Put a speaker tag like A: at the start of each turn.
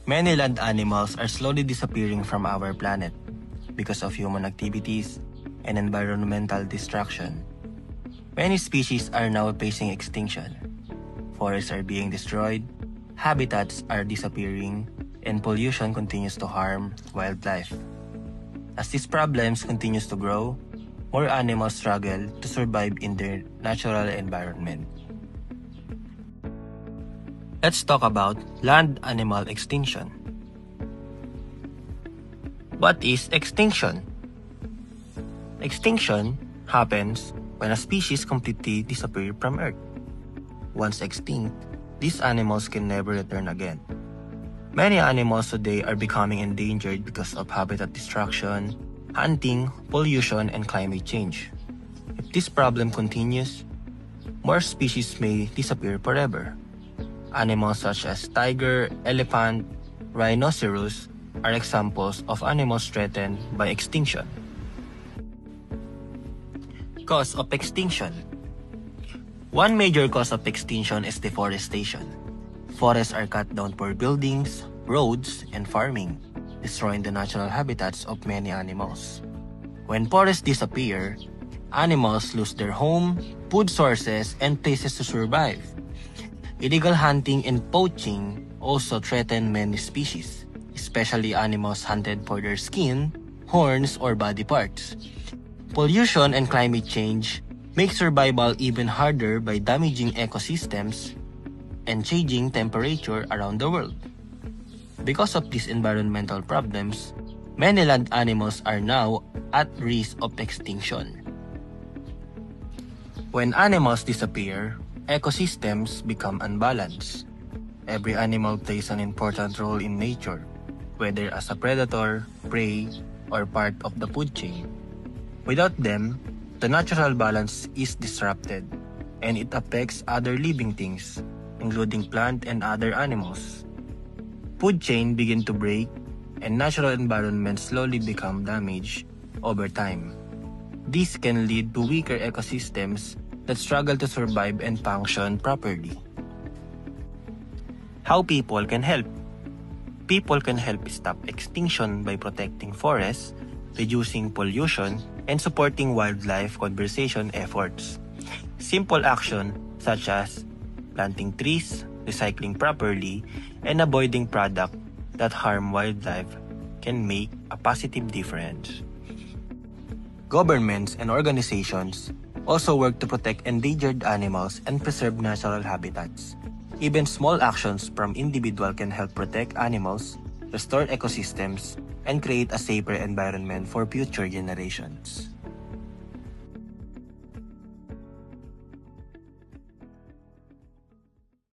A: Many land animals are slowly disappearing from our planet because of human activities and environmental destruction. Many species are now facing extinction. Forests are being destroyed, habitats are disappearing, and pollution continues to harm wildlife. As these problems continues to grow, more animals struggle to survive in their natural environment. Let's talk about land animal extinction. What is extinction? Extinction happens when a species completely disappears from Earth. Once extinct, these animals can never return again. Many animals today are becoming endangered because of habitat destruction, hunting, pollution, and climate change. If this problem continues, more species may disappear forever. Animals such as tiger, elephant, rhinoceros are examples of animals threatened by extinction. Cause of extinction. One major cause of extinction is deforestation. Forests are cut down for buildings, roads, and farming, destroying the natural habitats of many animals. When forests disappear, animals lose their home, food sources, and places to survive. Illegal hunting and poaching also threaten many species, especially animals hunted for their skin, horns, or body parts. Pollution and climate change make survival even harder by damaging ecosystems and changing temperature around the world. Because of these environmental problems, many land animals are now at risk of extinction. When animals disappear, ecosystems become unbalanced. Every animal plays an important role in nature, whether as a predator, prey, or part of the food chain. Without them, the natural balance is disrupted, and it affects other living things, including plant and other animals. Food chain begin to break, and natural environments slowly become damaged over time. This can lead to weaker ecosystems that struggle to survive and function properly. How people can help? People can help stop extinction by protecting forests, reducing pollution, and supporting wildlife conservation efforts. Simple action such as planting trees, recycling properly, and avoiding products that harm wildlife can make a positive difference. Governments and organizations also work to protect endangered animals and preserve natural habitats. Even small actions from individuals can help protect animals, restore ecosystems, and create a safer environment for future generations.